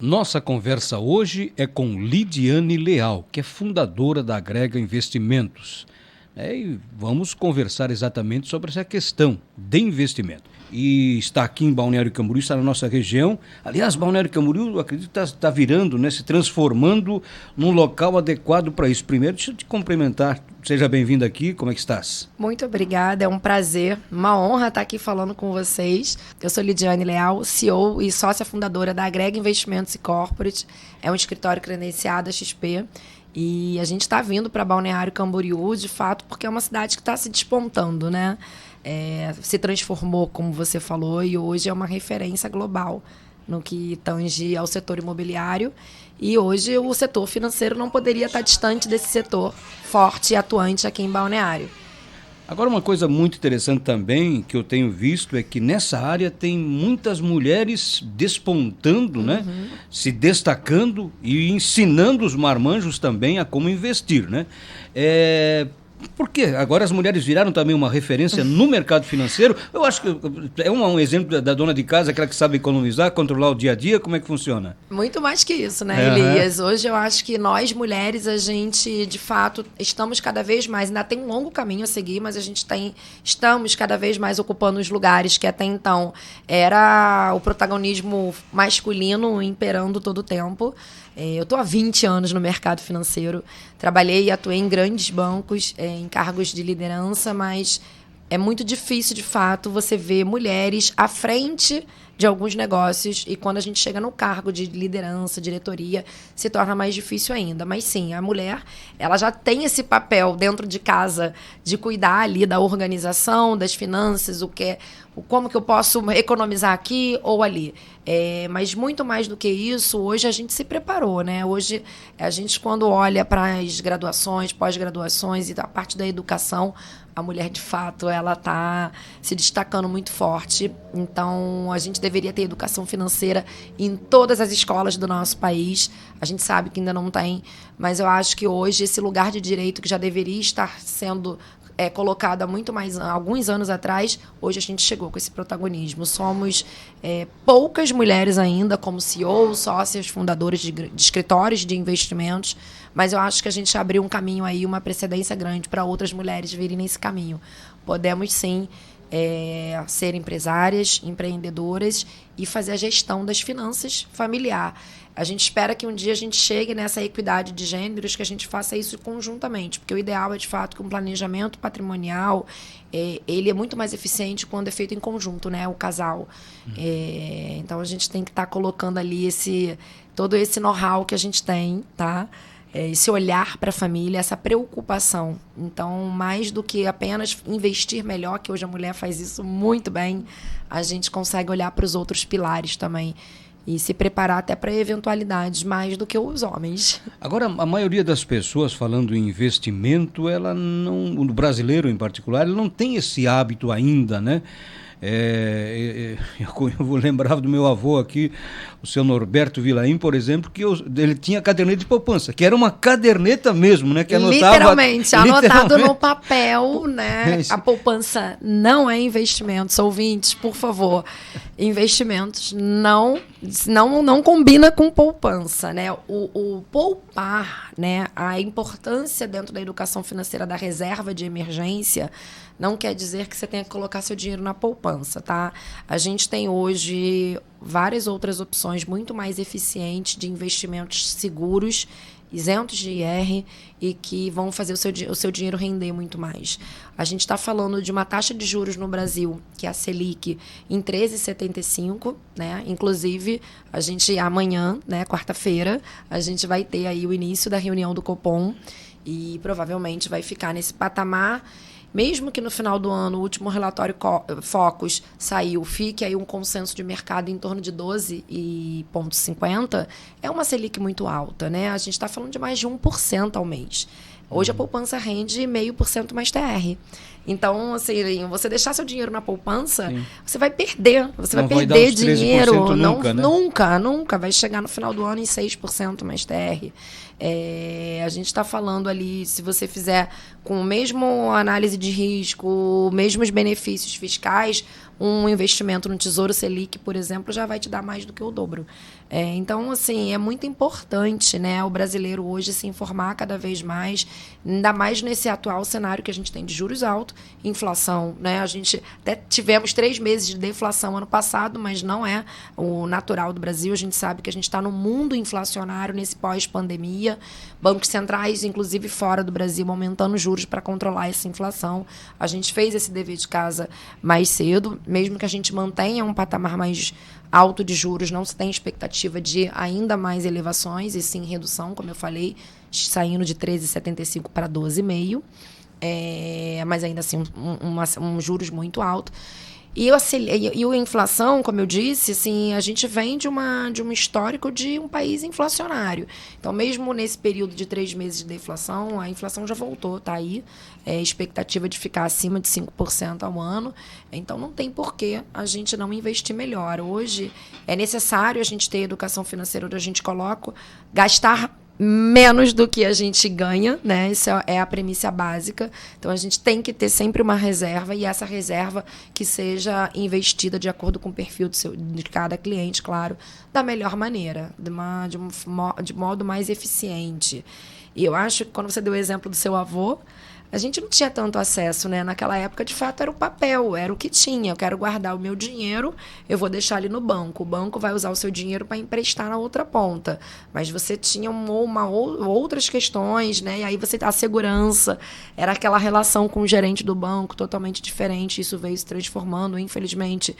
Nossa conversa hoje é com Lidiane Leal, que é fundadora da Agrega Investimentos. E vamos conversar exatamente sobre essa questão de investimento. E está aqui em Balneário Camboriú, está na nossa região. Aliás, Balneário Camboriú, eu acredito que está virando, se transformando num local adequado para isso. Primeiro, deixa eu te cumprimentar. Seja bem-vinda aqui, como é que estás? Muito obrigada, é um prazer, uma honra estar aqui falando com vocês. Eu sou Lidiane Leal, CEO e sócia fundadora da Agrega Investimentos e Corporate. É um escritório credenciado a XP. E a gente está vindo para Balneário Camboriú, de fato, porque é uma cidade que está se despontando, né? Se transformou, como você falou, e hoje é uma referência global no que tange ao setor imobiliário. E hoje o setor financeiro não poderia estar distante desse setor forte e atuante aqui em Balneário. Agora, uma coisa muito interessante também que eu tenho visto é que nessa área tem muitas mulheres despontando, se destacando e ensinando os marmanjos também a como investir, Por quê? Agora as mulheres viraram também uma referência no mercado financeiro. Eu acho que é um exemplo da dona de casa, aquela que sabe economizar, controlar o dia a dia. Como é que funciona? Muito mais que isso, Elias? Hoje eu acho que nós, mulheres, a gente, de fato, estamos cada vez mais, ainda tem um longo caminho a seguir, mas estamos cada vez mais ocupando os lugares que até então era o protagonismo masculino imperando todo o tempo. Eu estou há 20 anos no mercado financeiro, trabalhei e atuei em grandes bancos, em cargos de liderança, mas é muito difícil, de fato, você ver mulheres à frente de alguns negócios e quando a gente chega no cargo de liderança, diretoria, se torna mais difícil ainda. Mas sim, a mulher, ela já tem esse papel dentro de casa de cuidar ali da organização, das finanças, como que eu posso economizar aqui ou ali. Mas muito mais do que isso, hoje a gente se preparou, Hoje, a gente, quando olha para as graduações, pós-graduações e a parte da educação, a mulher, de fato, ela está se destacando muito forte. Então, a gente deveria ter educação financeira em todas as escolas do nosso país. A gente sabe que ainda não tem, mas eu acho que hoje esse lugar de direito que já deveria estar sendo colocado há alguns anos atrás, hoje a gente chegou com esse protagonismo. Somos poucas mulheres ainda como CEO, sócias, fundadoras de escritórios de investimentos, mas eu acho que a gente abriu um caminho aí, uma precedência grande para outras mulheres virem nesse caminho. Podemos sim ser empresárias, empreendedoras e fazer a gestão das finanças familiar. A gente espera que um dia a gente chegue nessa equidade de gêneros, que a gente faça isso conjuntamente, porque o ideal é, de fato, que um planejamento patrimonial ele é muito mais eficiente quando é feito em conjunto, o casal. Então, a gente tem que estar colocando ali todo esse know-how que a gente tem, esse olhar para a família, essa preocupação. Então, mais do que apenas investir melhor, que hoje a mulher faz isso muito bem, a gente consegue olhar para os outros pilares também e se preparar até para eventualidades mais do que os homens. Agora, a maioria das pessoas falando em investimento, ela não, o brasileiro em particular, ele não tem esse hábito ainda, Eu vou lembrar do meu avô aqui, o seu Norberto Vilaim, por exemplo, que ele tinha caderneta de poupança, que era uma caderneta mesmo, que anotava... Literalmente, anotado no papel, A poupança não é investimentos. Ouvintes, por favor, investimentos não combina com poupança, O poupar, a importância dentro da educação financeira da reserva de emergência não quer dizer que você tenha que colocar seu dinheiro na poupança, A gente tem hoje várias outras opções muito mais eficientes de investimentos seguros, isentos de IR e que vão fazer o seu dinheiro render muito mais. A gente está falando de uma taxa de juros no Brasil, que é a Selic, em 13,75, Inclusive, a gente amanhã, quarta-feira, a gente vai ter aí o início da reunião do Copom e provavelmente vai ficar nesse patamar. Mesmo que no final do ano o último relatório Focus saiu, fique aí um consenso de mercado em torno de 12,50, é uma Selic muito alta, A gente está falando de mais de 1% ao mês. Hoje a poupança rende 0,5% mais TR. Então, assim, você deixar seu dinheiro na poupança, você vai perder. Você não vai perder dinheiro. Nunca. Vai chegar no final do ano em 6% mais TR. A gente está falando ali, se você fizer com o mesmo análise de risco, mesmos benefícios fiscais, um investimento no Tesouro Selic, por exemplo, já vai te dar mais do que o dobro. Então, assim, é muito importante, né, o brasileiro hoje se informar cada vez mais, ainda mais nesse atual cenário que a gente tem de juros altos, inflação, né? A gente até tivemos 3 meses de deflação ano passado, mas não é o natural do Brasil. A gente sabe que a gente está no mundo inflacionário nesse pós-pandemia, bancos centrais, inclusive fora do Brasil, aumentando juros para controlar essa inflação. A gente fez esse dever de casa mais cedo, mesmo que a gente mantenha um patamar mais alto de juros, não se tem expectativa de ainda mais elevações, e sim redução, como eu falei, saindo de 13,75 para 12,5, mas ainda assim um juros muito alto. E a inflação, como eu disse, assim, a gente vem de um histórico de um país inflacionário. Então, mesmo nesse período de 3 meses de deflação, a inflação já voltou, está aí. Expectativa de ficar acima de 5% ao ano. Então, não tem por que a gente não investir melhor. Hoje, é necessário a gente ter educação financeira, onde a gente coloca, gastar menos do que a gente ganha, né? Essa é a premissa básica. Então, a gente tem que ter sempre uma reserva, e essa reserva que seja investida de acordo com o perfil de cada cliente, claro, da melhor maneira, de modo mais eficiente. E eu acho que quando você deu o exemplo do seu avô, a gente não tinha tanto acesso, né? Naquela época, de fato, era o papel, era o que tinha. Eu quero guardar o meu dinheiro, eu vou deixar ali no banco. O banco vai usar o seu dinheiro para emprestar na outra ponta. Mas você tinha outras questões, né? E aí a segurança, era aquela relação com o gerente do banco totalmente diferente. Isso veio se transformando, infelizmente.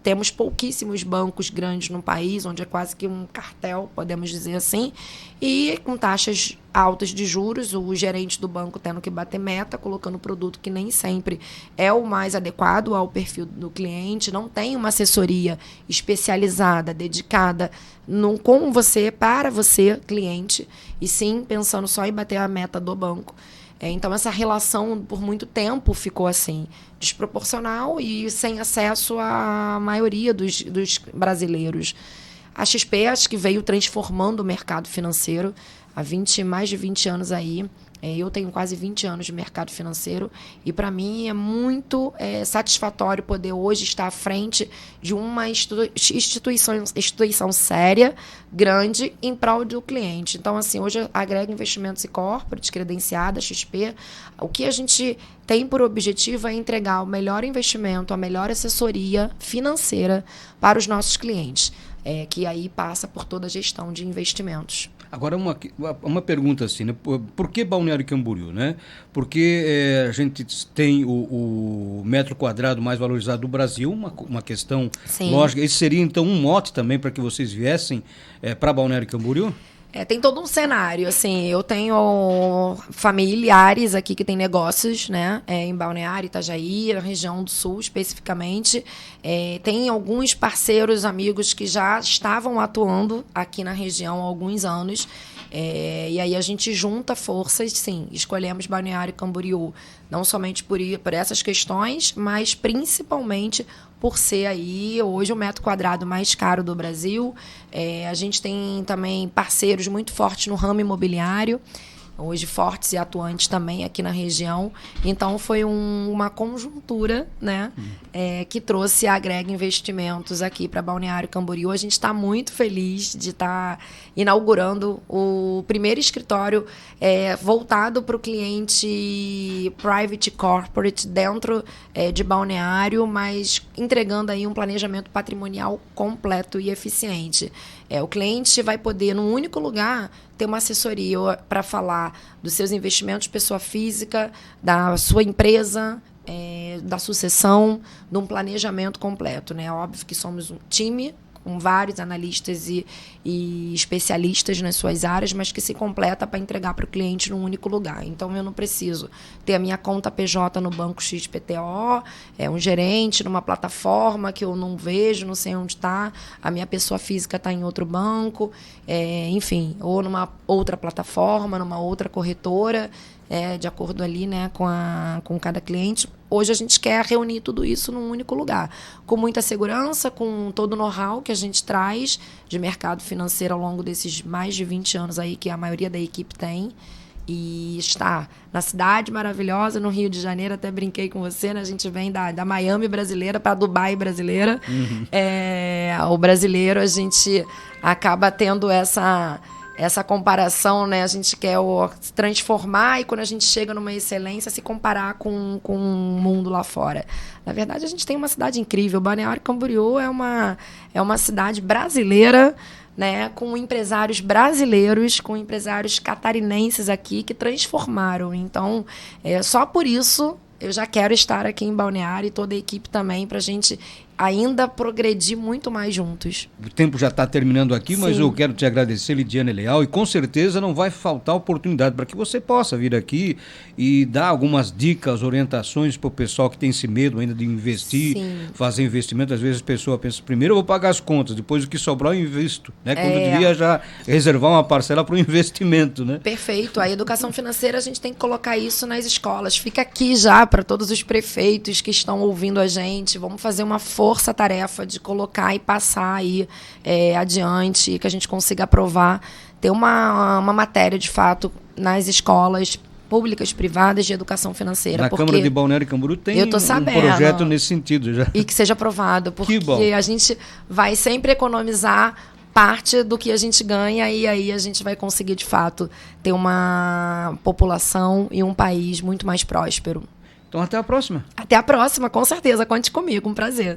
Temos pouquíssimos bancos grandes no país, onde é quase que um cartel, podemos dizer assim. E com taxas altas de juros, o gerente do banco tendo que bater meta, colocando produto que nem sempre é o mais adequado ao perfil do cliente, não tem uma assessoria especializada, dedicada com você, para você, cliente, e sim pensando só em bater a meta do banco. Então, essa relação, por muito tempo, ficou assim, desproporcional e sem acesso à maioria dos brasileiros. A XP, acho que veio transformando o mercado financeiro há mais de 20 anos aí. Eu tenho quase 20 anos de mercado financeiro e, para mim, é muito satisfatório poder hoje estar à frente de uma instituição séria, grande, em prol do cliente. Então, assim, hoje a Agrega Investimentos e Corporate, credenciada, XP, o que a gente tem por objetivo é entregar o melhor investimento, a melhor assessoria financeira para os nossos clientes. Que aí passa por toda a gestão de investimentos. Agora, uma pergunta assim, né? Por que Balneário Camboriú, né? Porque a gente tem o metro quadrado mais valorizado do Brasil, uma questão Sim. lógica. Esse seria, então, um mote também para que vocês viessem para Balneário Camboriú? Tem todo um cenário, assim, eu tenho familiares aqui que têm negócios, né, em Balneário, Itajaí, na região do Sul, especificamente. Tem alguns parceiros, amigos que já estavam atuando aqui na região há alguns anos. E aí a gente junta forças, sim, escolhemos Balneário Camboriú, não somente por essas questões, mas principalmente por ser aí hoje o metro quadrado mais caro do Brasil. A gente tem também parceiros muito fortes no ramo imobiliário, hoje fortes e atuantes também aqui na região. Então, foi uma conjuntura, né, que trouxe a Agrega Investimentos aqui para Balneário Camboriú. A gente está muito feliz de estar inaugurando o primeiro escritório voltado para o cliente private corporate dentro de Balneário, mas entregando aí um planejamento patrimonial completo e eficiente. O cliente vai poder, num único lugar, ter uma assessoria para falar dos seus investimentos, pessoa física, da sua empresa, da sucessão, de um planejamento completo, né? Óbvio que somos um time com vários analistas e especialistas nas suas áreas, mas que se completa para entregar para o cliente num único lugar. Então, eu não preciso ter a minha conta PJ no banco XPTO, um gerente numa plataforma que eu não vejo, não sei onde está, a minha pessoa física está em outro banco, enfim, ou numa outra plataforma, numa outra corretora, de acordo ali, né, com cada cliente. Hoje a gente quer reunir tudo isso num único lugar, com muita segurança, com todo o know-how que a gente traz de mercado financeiro ao longo desses mais de 20 anos aí que a maioria da equipe tem. e estar na cidade maravilhosa, no Rio de Janeiro, até brinquei com você, né? A gente vem da Miami brasileira para Dubai brasileira. O brasileiro, a gente acaba tendo essa comparação, né? A gente quer se transformar e quando a gente chega numa excelência, se comparar com o mundo lá fora. Na verdade, a gente tem uma cidade incrível. Balneário Camboriú é uma cidade brasileira, né? Com empresários brasileiros, com empresários catarinenses aqui que transformaram. Então, só por isso eu já quero estar aqui em Balneário e toda a equipe também para a gente ainda progredir muito mais juntos. O tempo já está terminando aqui, mas Sim. eu quero te agradecer, Lidiane Leal, e com certeza não vai faltar oportunidade para que você possa vir aqui e dar algumas dicas, orientações para o pessoal que tem esse medo ainda de investir, Sim. fazer investimento. Às vezes a pessoa pensa, primeiro eu vou pagar as contas, depois o que sobrar eu invisto, né? Quando devia já reservar uma parcela para o investimento, né? Perfeito. A educação financeira, a gente tem que colocar isso nas escolas. Fica aqui já para todos os prefeitos que estão ouvindo a gente. Vamos fazer uma força-tarefa de colocar e passar aí adiante, que a gente consiga aprovar, ter uma matéria, de fato, nas escolas públicas, privadas de educação financeira. Na Câmara de Balneário Camboriú tem um projeto nesse sentido já. E que seja aprovado, porque a gente vai sempre economizar parte do que a gente ganha e aí a gente vai conseguir, de fato, ter uma população e um país muito mais próspero. Então, até a próxima. Até a próxima, com certeza. Conte comigo, um prazer.